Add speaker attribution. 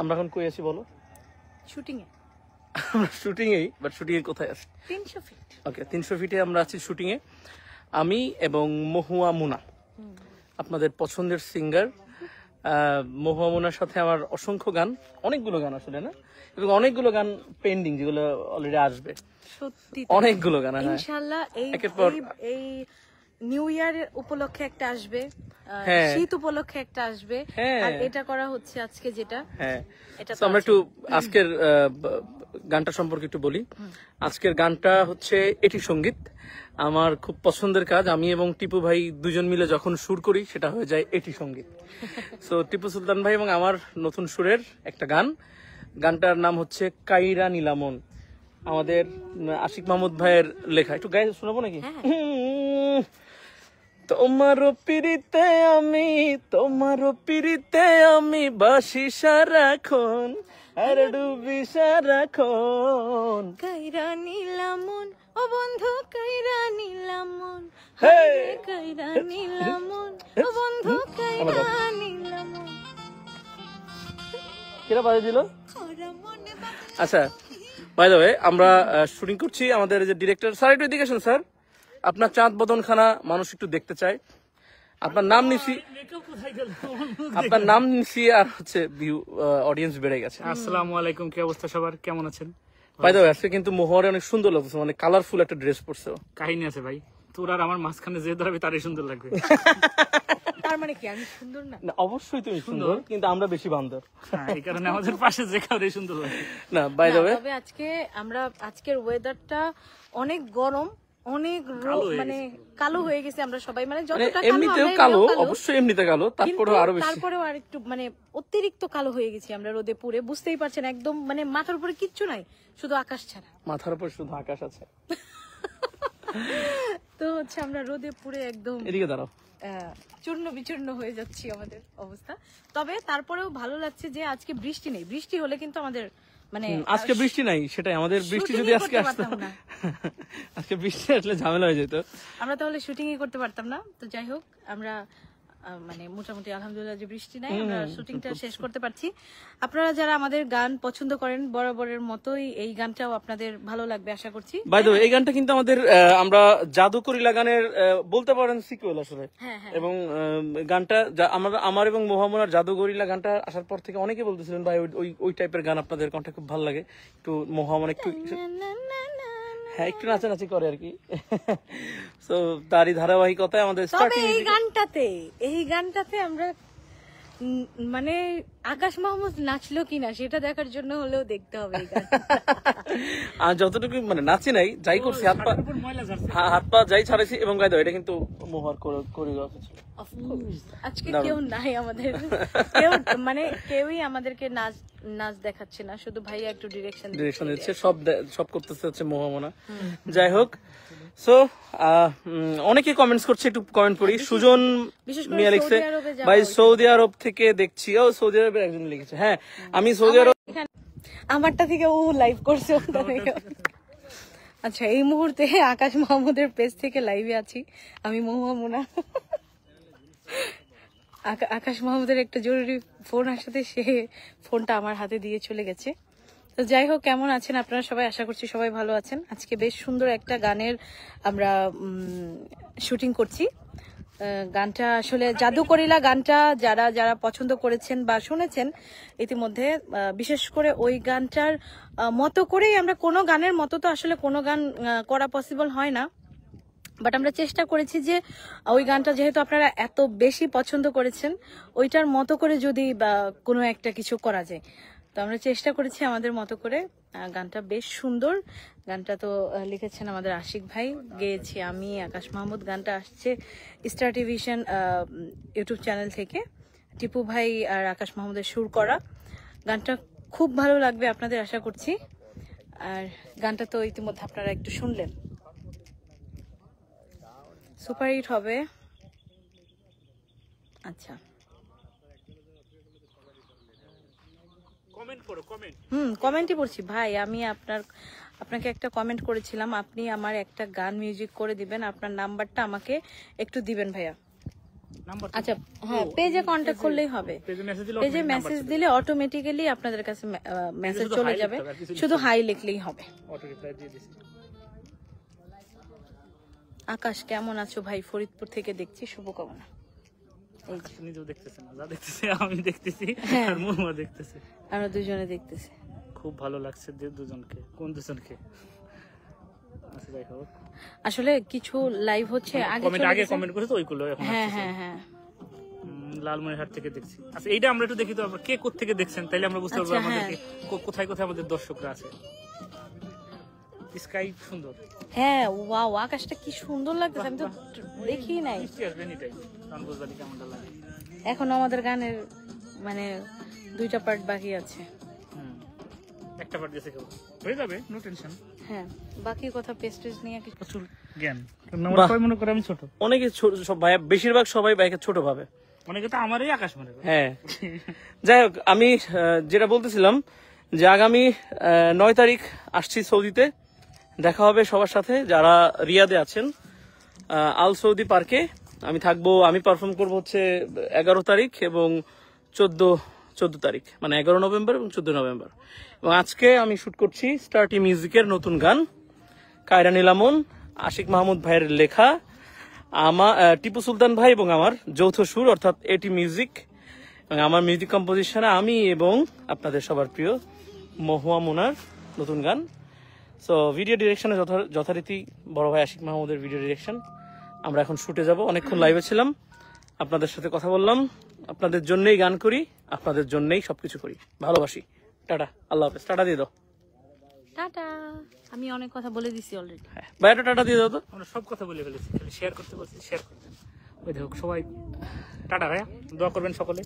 Speaker 1: আমরা এখন কই আছি বলো?
Speaker 2: শুটিং এ।
Speaker 1: আমরা শুটিং এই, বাট শুটিং এ কোথায় আছি?
Speaker 2: 300 ফিট।
Speaker 1: ওকে, 300 ফিটে আমরা আছি শুটিং এ। আমি এবং মহুয়া মুনা, আপনাদের পছন্দের সিঙ্গার। মহুয়া মুনার সাথে আমার অসংখ্য গান, অনেকগুলো গান আসলে না, এবং অনেকগুলো গান পেন্ডিং যেগুলো অলরেডি আসবে।
Speaker 2: সত্যি
Speaker 1: অনেকগুলো গান, হ্যাঁ
Speaker 2: ইনশাআল্লাহ।
Speaker 1: একের পর
Speaker 2: এই নিউ ইয়ার উপলক্ষে একটা আসবে,
Speaker 1: হ্যাঁ।
Speaker 2: শীত উপলক্ষে একটা আসবে,
Speaker 1: হ্যাঁ।
Speaker 2: আর এটা করা হচ্ছে আজকে যেটা,
Speaker 1: হ্যাঁ।
Speaker 2: এটা
Speaker 1: তো আমরা একটু আজকের গানটা সম্পর্কে একটু বলি। আজকের গানটা হচ্ছে এটি সঙ্গীত, আমার খুব পছন্দের কাজ। আমি এবং টিপু ভাই দুজন মিলে যখন সুর করি সেটা হয়ে যায় এটি সঙ্গীত। সো টিপু সুলতান ভাই এবং আমার নতুন সুরের একটা গান, গানটার নাম হচ্ছে কাইরা নীলামন, আমাদের আশিক মাহমুদ ভাইয়ের লেখা। একটু গায়ে শোনাবো নাকি? তোমারও পিরিতে আমি, তোমারও পিরিতে আমি বাসি সারাক্ষণ, আর ডুবি সারাক্ষণ।
Speaker 2: কাইরা নীলামন ও বন্ধু, কাইরা নীলামন, কাইরা নীলামন ও বন্ধু, কাইরা নীলামন।
Speaker 1: কিরা বাজে দিল? আচ্ছা, বাই দ্য ওয়ে আমরা শুটিং করছি। আমাদের যে ডিরেক্টর স্যার, একটু এদিকে আসুন স্যার, আপনার চাঁদ বদনখানা মানুষ একটু দেখতে চায়। আপনার নাম নিছি, আপনার নাম নিছি, আর হচ্ছে ভিউ অডিয়েন্স বেড়ে গেছে।
Speaker 3: আসসালামু আলাইকুম, কি অবস্থা সবার, কেমন আছেন?
Speaker 1: বাই দ্য ওয়ে আজকে কিন্তু মোহরে অনেক সুন্দর লাগছে, মানে কালারফুল একটা ড্রেস পরছে।
Speaker 3: কাহিনী আছে ভাই, তোর আর আমার মাঝখানে যে দাঁড়াবে তারই সুন্দর লাগবে।
Speaker 2: তার মানে কি আমি সুন্দর না?
Speaker 1: না, অবশ্যই তুমি সুন্দর, কিন্তু আমরা বেশি বান্দর।
Speaker 3: হ্যাঁ, এই কারণে আমাদের পাশে যে কাউরে সুন্দর লাগে।
Speaker 1: না, বাই দ্য ওয়ে
Speaker 2: তবে আজকের ওয়েদারটা অনেক গরম, অনেক মানে কালো হয়ে গেছে আমরা সবাই, মানে যতটা
Speaker 1: এমনিতেও কালো, অবশ্যই এমনিতে কালো, তারপরেও আরো বেশি,
Speaker 2: তারপরেও আর একটু মানে অতিরিক্ত কালো হয়ে গেছি আমরা রোদে পুড়ে, বুঝতেই পারছেন, একদম মানে মাথার উপরে কিচ্ছু নাই, শুধু আকাশ ছাড়া।
Speaker 1: মাথার উপর শুধু আকাশ আছে।
Speaker 2: তো হচ্ছে আমরা রোদে পুড়ে একদম
Speaker 1: এদিকে দাঁড়াও,
Speaker 2: চূর্ণ বিচূর্ণ হয়ে যাচ্ছি আমাদের অবস্থা। তবে তারপরেও ভালো লাগছে যে আজকে বৃষ্টি নেই। বৃষ্টি হলে কিন্তু আমাদের মানে
Speaker 1: আজকে বৃষ্টি নাই, সেটাই আমাদের বৃষ্টি যদি আজকে আসতো, আজকে বৃষ্টি আসলে ঝামেলা হয়ে যেত,
Speaker 2: আমরা তাহলে শুটিংই করতে পারতাম না। তো যাই হোক, আমরা মানে মোটামুটি আলহামদুলিল্লাহ যে বৃষ্টি নাই, আমরা শুটিংটা শেষ করতে পারছি। আপনারা যারা আমাদের গান পছন্দ করেন, বরাবরের মতোই এই গানটাও আপনাদের ভালো লাগবে আশা করছি।
Speaker 1: বাই দ্য ওয়ে এই গানটা কিন্তু আমাদের আমরা জাদুকরিলা গানের বলতে পারেন সিকুয়েল আসলে। এবং গানটা আমার এবং মোহাম্মনার জাদুকরিলা গানটা আসার পর থেকে অনেকে বলতেছিলেন ভাই ওই টাইপের গান আপনাদের কণ্ঠে খুব ভালো লাগে, একটু মোহাম্মন একটু হ্যাঁ একটু নাচানাচি করে আর কি। তো তারই ধারাবাহিকতায় আমাদের
Speaker 2: এই গানটাতে আমরা মানে আকাশ মাহমুদ নাচলো কিনা সেটা দেখার জন্য হলেও দেখতে হবে এই গান।
Speaker 1: আর যতটুকু মানে নাচি নাই, যাই করছি, হাত পা যাই ছাড়াইছি, এবং গাইদ এটা কিন্তু মোহর কোরিওগ্রাফি ছিল।
Speaker 2: আজকে কেউ নাই আমাদের, কেউই আমাদেরকে নাচ দেখাচ্ছে না, শুধু ভাইয়া একটু ডিরেকশন দিচ্ছে,
Speaker 1: সব করতেছে হচ্ছে মোহামনা। যাই হোক, সো অনেকে কমেন্টস করছে, একটু কমেন্ট করি। সুজন মিয়া লিখছে ভাই সৌদি আরব থেকে দেখছি। ও সৌদি আরবের একজন লিখেছে, হ্যাঁ আমি সৌদি আরব,
Speaker 2: আমারটা থেকে ও লাইভ করছে। আচ্ছা, এই মুহূর্তে আকাশ মাহমুদের পেজ থেকে লাইভে আছি আমি, মোহাম্মনা। আকাশ মাহমুদের একটা জরুরি ফোন আসাতে সে ফোনটা আমার হাতে দিয়ে চলে গেছে। তো যাই হোক, কেমন আছেন আপনারা সবাই? আশা করছি সবাই ভালো আছেন। আজকে বেশ সুন্দর একটা গানের আমরা শুটিং করছি। গানটা আসলে জাদুকরিলা গানটা যারা যারা পছন্দ করেছেন বা শুনেছেন ইতিমধ্যে, বিশেষ করে ওই গানটার মতো করেই আমরা, কোনো গানের মতো তো আসলে কোনো গান করা পসিবল হয় না, বাট আমরা চেষ্টা করেছি যে ওই গানটা যেহেতু আপনারা এত বেশি পছন্দ করেছেন, ওইটার মতো করে যদি বা কোনো একটা কিছু করা যায়, তো আমরা চেষ্টা করেছি আমাদের মতো করে। গানটা বেশ সুন্দর, গানটা তো লিখেছেন আমাদের আশিক ভাই, গেয়েছি আমি, আকাশ মাহমুদ। গানটা আসছে স্টার টেলিভিশন ইউটিউব চ্যানেল থেকে, টিপু ভাই আর আকাশ মাহমুদের সুর করা। গানটা খুব ভালো লাগবে আপনাদের আশা করছি। আর গানটা তো ইতিমধ্যে আপনারা একটু শুনলেন, সুপার হিট হবে। আচ্ছা, কমেন্টই পড়ছি ভাই। আমি আপনাকে একটা কমেন্ট করেছিলাম, আপনি আমার একটা গান মিউজিক করে দিবেন, আপনার নাম্বারটা আমাকে একটু দিবেন ভাইয়া।
Speaker 3: নাম্বার
Speaker 2: আচ্ছা হ্যাঁ, পেজে কন্ট্যাক্ট করলেই হবে।
Speaker 3: পেজে মেসেজ দিলে
Speaker 2: পেজে মেসেজ দিলে অটোমেটিক্যালি আপনাদের কাছে মেসেজ চলে যাবে, শুধু হাই লিখলেই হবে।
Speaker 3: অটো রিপ্লাই দিয়ে দিছি।
Speaker 2: আকাশ কেমন আছো ভাই? ফরিদপুর থেকে দেখছি, শুভকামনা। এই যে,
Speaker 3: নিজেও দেখতেছে না, যা দেখতেছে আমি দেখতেছি
Speaker 2: হ্যাঁ।
Speaker 3: আর মুমা দেখতেছে।
Speaker 2: আমরা দুজনে দেখতেছি।
Speaker 3: খুব ভালো লাগছে দুজনকে। কোন দুজনকে? আচ্ছা যাই হোক,
Speaker 2: আসলে কিছু লাইভ হচ্ছে আগে
Speaker 3: কমেন্ট
Speaker 2: চলে
Speaker 3: আগে
Speaker 2: গেছে।
Speaker 3: কমেন্ট করেছে ওইগুলো এখন
Speaker 2: হ্যাঁ
Speaker 3: আসতেছে।
Speaker 2: হ্যাঁ হ্যাঁ
Speaker 3: লালমনিরহাট থেকে দেখছি। আচ্ছা এইটা আমরা একটু দেখি তো, আমরা কে কোথা থেকে দেখছেন, তাইলে আমরা বুঝতে পারবো
Speaker 2: আচ্ছা,
Speaker 3: আমাদেরকে কোথায় কোথায় আমাদের দর্শকরা আছে। স্কাই সুন্দর,
Speaker 2: হ্যাঁ, ওয়াও, আকাশটা কি সুন্দর লাগতেছে, আমি তো দেখি নাই।
Speaker 3: বৃষ্টি আসবে এনিটাই। কানবুজবাড়ি কেমনটা লাগে?
Speaker 2: এখন আমাদের গানের মানে 2টা পার্ট বাকি আছে।
Speaker 3: একটা পার্ট দিয়েছে কেউ, হয়ে যাবে, নো টেনশন।
Speaker 2: হ্যাঁ, বাকি কথা পেস্টেজ নিয়ে কিছু।
Speaker 3: প্রচুর জ্ঞান।
Speaker 1: বাহ।
Speaker 3: সবাই মনে করে আমি ছোট,
Speaker 1: অনেকে ছোট, সব ভাই, বেশিরভাগ সবাই ভাইকে ছোট ভাবে।
Speaker 3: অনেকে তো আমারই আকাশ মনে করে।
Speaker 1: হ্যাঁ, যাই হোক, আমি যেটা বলতেছিলাম যে আগামী 9 তারিখ আসছি সৌদিতে, দেখা হবে সবার সাথে যারা রিয়াদে আছেন। আল সৌদি পার্কে আমি থাকবো। আমি পারফর্ম করবো হচ্ছে 11 তারিখ এবং 14 তারিখ, মানে 11 নভেম্বর এবং 14 নভেম্বর। এবং আজকে আমি শুট করছি স্টার্টি মিউজিকের নতুন গান, কায়রা নীলামন, আশিক মাহমুদ ভাইয়ের লেখা, টিপু সুলতান ভাই এবং আমার যৌথ সুর অর্থাৎ এটি মিউজিক, এবং আমার মিউজিক কম্পোজিশনে আমি এবং আপনাদের সবার প্রিয় মহুয়া মুনার নতুন গান। সো ভিডিও ডিরেকশনে যথারীতি বড় ভাই আশিক মাহমুদের ভিডিও ডিরেকশন। আমরা এখন শুটে যাব। অনেকক্ষণ লাইভে ছিলাম, আপনাদের সাথে কথা বললাম। আপনাদের জন্যই গান করি, আপনাদের জন্যই সবকিছু করি। ভালোবাসি। টাটা, আল্লাহ হাফেজ। টাটা দিয়ে দাও।
Speaker 2: টাটা। আমি অনেক কথা বলে দিছি অলরেডি।
Speaker 1: হ্যাঁ, ভাইটা টাটা দিয়ে দাও তো।
Speaker 3: আমরা সব কথা বলে ফেলেছি, খালি শেয়ার করতে বলছি, শেয়ার করতেন। ওই দেখো সবাই টাটা ভাইয়া, দোয়া করবেন সকলে।